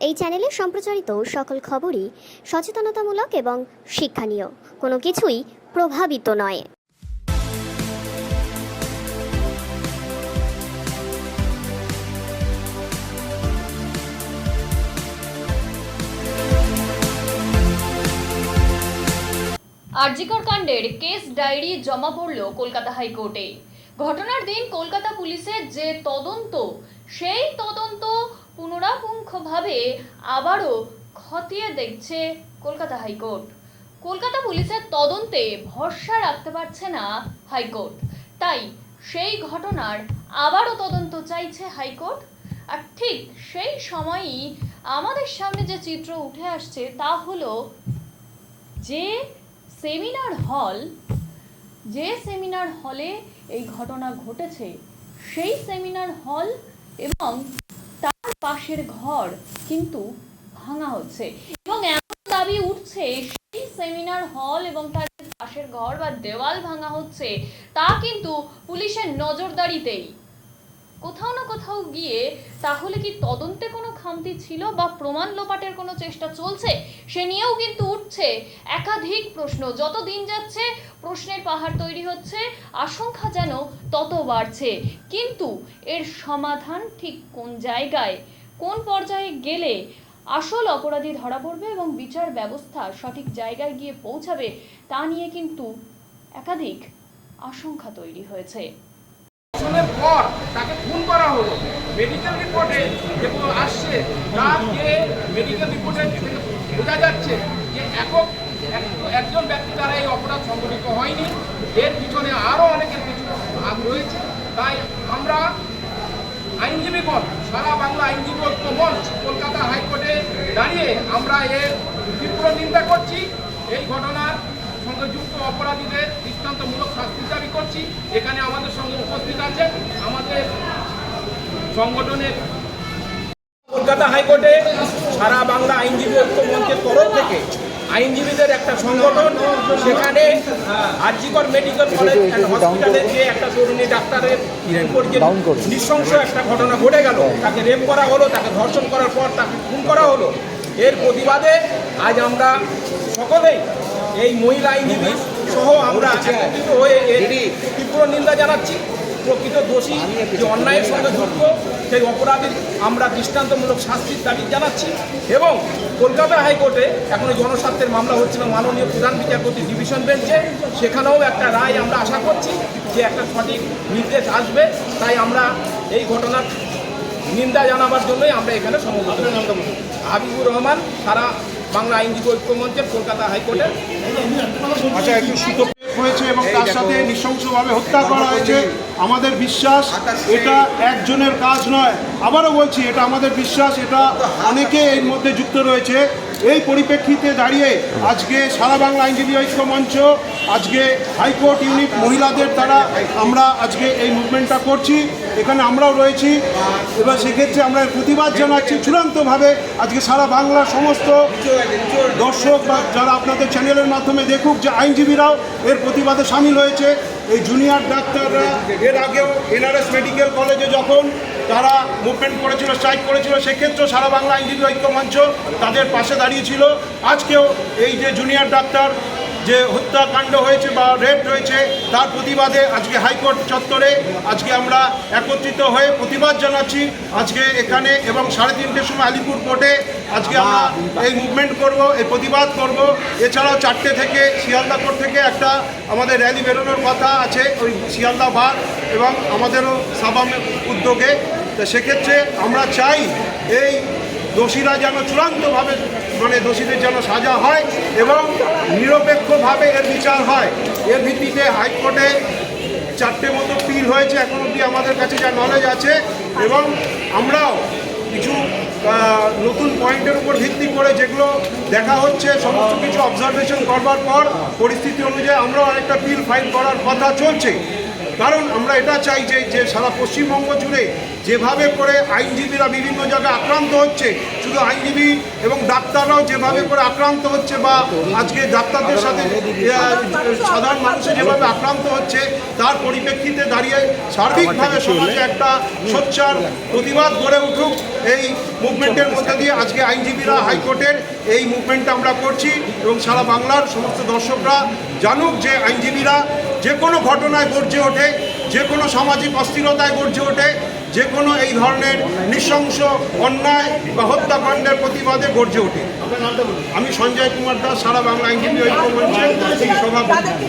এই চ্যানেলে সম্প্রচারিত সকল খবরই সচেতনতামূলক এবং শিক্ষণীয়, কোনো কিছুই প্রভাবিত নয়। আরজিকর কাণ্ডের কেস ডায়েরি জমা পড়ল কলকাতা হাইকোর্টে। ঘটনার দিন কলকাতা পুলিশের যে তদন্ত, সেই তদন্ত পুনরাপুঙ্খভাবে আবারও খতিয়ে দেখছে কলকাতা হাইকোর্ট। কলকাতা পুলিশের তদন্তে ভরসা রাখতে পারছে না হাইকোর্ট, তাই সেই ঘটনার আবারও তদন্ত চাইছে হাইকোর্ট। আর ঠিক সেই সময়ই আমাদের সামনে যে চিত্র উঠে আসছে তা হলো যে সেমিনার হলে এই ঘটনা ঘটেছে, সেই সেমিনার হল এবং তার পাশের ঘর কিন্তু ভাঙা হচ্ছে এবং এমন দাবি উঠছে সেই সেমিনার হল এবং তার পাশের ঘর বা দেওয়াল ভাঙা হচ্ছে তা কিন্তু পুলিশের নজরদারিতেই। কোথাও না কোথাও গিয়ে তাহলে কি তদন্তে কোনো খামতি ছিল বা প্রমাণ লোপাটের কোনো চেষ্টা চলছে, সে নিয়েও কিন্তু উঠছে একাধিক প্রশ্ন। যত দিন যাচ্ছে প্রশ্নের পাহাড় তৈরি হচ্ছে, আশঙ্কা যেন তত বাড়ছে। কিন্তু এর সমাধান ঠিক কোন জায়গায়, কোন পর্যায়ে গেলে আসল অপরাধী ধরা পড়বে এবং বিচার ব্যবস্থা সঠিক জায়গায় গিয়ে পৌঁছাবে, তা নিয়ে কিন্তু একাধিক আশঙ্কা তৈরি হয়েছে। পর তাকে খুন করা হলো, মেডিকেল রিপোর্টে যেগুলো আসছে তার যে মেডিকেল রিপোর্টে বোঝা যাচ্ছে যে একজন ব্যক্তি দ্বারা এই অপরাধ সংঘটিত হয়নি, এর পিছনে আরও অনেকের কিছু ভাগ রয়েছে। তাই আমরা আইনজীবীগণ, সারা বাংলা আইনজীবী ঐক্য মঞ্চ কলকাতা হাইকোর্টে দাঁড়িয়ে আমরা এর তীব্র নিন্দা করছি। এই ঘটনার সঙ্গে যুক্ত অপরাধীদের দৃষ্টান্তমূলক শাস্তির দাবি করছি। এখানে আমাদের সঙ্গে উপস্থিত আছে আমাদের সংগঠনের কলকাতা হাইকোর্টে সারা বাংলা আইনজীবী ঐক্য মঞ্চের তরফ থেকে আইনজীবীদের একটা সংগঠন, সেখানে আরজিকর মেডিকেল কলেজ অ্যান্ড হসপিটালে যে একটা তরুণী ডাক্তারের নৃশংস একটা ঘটনা ঘটে গেল, তাকে রেপ করা হলো, তাকে ধর্ষণ করার পর তাকে খুন করা হলো, এর প্রতিবাদে আজ আমরা সকলেই এই মহিলা আইনজীবী সহ আমরা একত্রিত হয়ে এর তীব্র নিন্দা জানাচ্ছি। প্রকৃত দোষী যে অন্যায়ের সঙ্গে যুক্ত সেই অপরাধীর আমরা দৃষ্টান্তমূলক শাস্তির দাবি জানাচ্ছি। এবং কলকাতা হাইকোর্টে এখনো জনস্বার্থের মামলা হচ্ছিল মাননীয় প্রধান বিচারপতি ডিভিশন বেঞ্চে, সেখানেও একটা রায় আমরা আশা করছি যে একটা সঠিক নির্দেশ আসবে। তাই আমরা এই ঘটনার নিন্দা জানাবার জন্যই আমরা এখানে সমবেত। হাবিবুর রহমান, সারা বাংলা আইনজীবী ঐক্য মঞ্চের কলকাতা হাইকোর্টের। আচ্ছা, একটু সুতো হয়েছে এবং তার সাথে নৃশংসভাবে হত্যা করা হয়েছে। আমাদের বিশ্বাস এটা একজনের কাজ নয়, আবারও বলছি এটা আমাদের বিশ্বাস, এটা অনেকে এর মধ্যে যুক্ত রয়েছে। এই পরিপ্রেক্ষিতে দাঁড়িয়ে আজকে সারা বাংলা আইনজীবী ঐক্য মঞ্চ, আজকে হাইকোর্ট ইউনিট মহিলাদের দ্বারা আমরা আজকে এই মুভমেন্টটা করছি, এখানে আমরাও রয়েছি। এবার সেক্ষেত্রে আমরা প্রতিবাদ জানাচ্ছি চূড়ান্তভাবে। আজকে সারা বাংলার সমস্ত দর্শক বা যারা আপনাদের চ্যানেলের মাধ্যমে দেখুক যে আইনজীবীরাও এর প্রতিবাদে সামিল হয়েছে। এই জুনিয়র ডাক্তাররা এর আগেও এনআরএস মেডিকেল কলেজে যখন তারা মুভমেন্ট করেছিল, স্ট্রাইক করেছিল, সেক্ষেত্রেও সারা বাংলা আইনজীবী ঐক্য মঞ্চ তাদের পাশে দাঁড়িয়েছিল। আজকেও এই যে জুনিয়র ডাক্তার যে হত্যাকাণ্ড হয়েছে বা রেপ হয়েছে তার প্রতিবাদে আজকে হাইকোর্ট চত্বরে আজকে আমরা একত্রিত হয়ে প্রতিবাদ জানাচ্ছি আজকে এখানে, এবং 3:30টার সময় আলিপুর কোর্টে আজকে আমরা এই মুভমেন্ট করব, এই প্রতিবাদ করব। এছাড়াও 4টে থেকে শিয়ালদা কোর্ট থেকে একটা আমাদের র্যালি বেরোনোর কথা আছে ওই শিয়ালদা বার এবং আমাদেরও সাবাম উদ্যোগে। তো সেক্ষেত্রে আমরা চাই এই দোষীরা যেন চূড়ান্তভাবে দোষীদের যেন সাজা হয় এবং নিরপেক্ষভাবে এর বিচার হয়। এর ভিত্তিতে হাইকোর্টে 4টে মতো পিল হয়েছে এখন অবধি আমাদের কাছে যা নলেজ আছে, এবং আমরাও কিছু নতুন পয়েন্টের উপর ভিত্তি করে যেগুলো দেখা হচ্ছে সমস্ত কিছু অবজারভেশন করবার পর পরিস্থিতি অনুযায়ী আমরাও আরেকটা পিল ফাইল করার কথা চলছে। কারণ আমরা এটা চাই যে সারা পশ্চিমবঙ্গ জুড়ে যেভাবে করে আইনজীবীরা বিভিন্ন জায়গায় আক্রান্ত হচ্ছে, শুধু আইনজীবী এবং ডাক্তাররাও যেভাবে করে আক্রান্ত হচ্ছে বা আজকে ডাক্তারদের সাথে সাধারণ মানুষের যেভাবে আক্রান্ত হচ্ছে, তার পরিপ্রেক্ষিতে দাঁড়িয়ে সার্বিকভাবে সমাজে একটা সোচ্চার প্রতিবাদ গড়ে উঠুক এই মুভমেন্টের মধ্যে দিয়ে আজকে আইনজীবীরা হাইকোর্টের এই মুভমেন্টটা আমরা করছি এবং সারা বাংলার সমস্ত দর্শকরা জানুক যে আইনজীবীরা যে কোনো ঘটনায় গর্জে ওঠে, যে কোনো সামাজিক অস্থিরতায় গর্জে ওঠে, যে কোনো এই ধরনের নৃশংস অন্যায় বা হত্যাকাণ্ডের প্রতিবাদে গর্জে ওঠে। আমি সঞ্জয় কুমার দাস, সারা বাংলা আইনজীবী ঐক্য মঞ্চের সভাপতি।